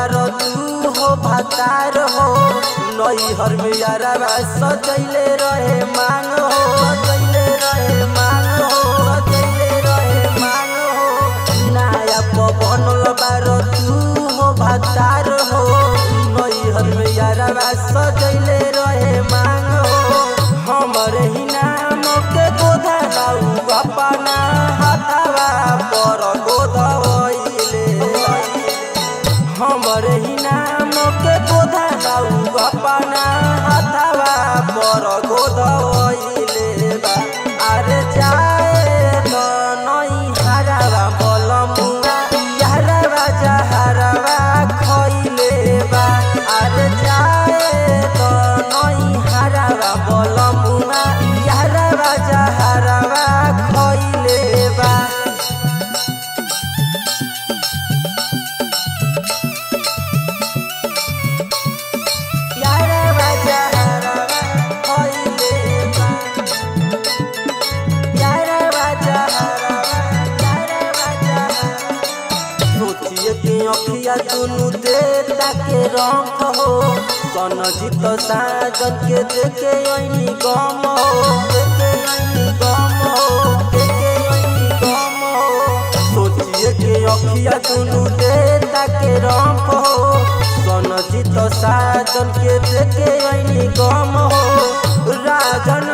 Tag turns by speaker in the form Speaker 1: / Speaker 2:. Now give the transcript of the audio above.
Speaker 1: बारो तू हो भतार हो नैहर में यारवा सजैले रहे मांग हो सजैले रहे मांग हो सजैले रहे मांग हो नया बनल बारो तू हो भतार हो नैहर में यारवा सजैले रहे मांग हो हमरे ही नाम के गोधा लाऊ अपना हाथवा पर गोधवैले हमरे ही नाम के गोधा लाऊ अपना हाथवा पर गोधवैले बा अरे जाए तो नई हरावा बलमुआ यारवा जहरवा खइले बा अरे जाए तो नई हरावा बलमुआ यारवा जहरवा खइले बा अखिया दुनु देता के रंग हो सनजीत साजन के देखे ऐनी गम हो देखे ऐनी गम हो देखे ऐनी गम हो सोचिए के अखिया दुनु देता के रंग हो सनजीत साजन के देखे ऐनी गम हो राजन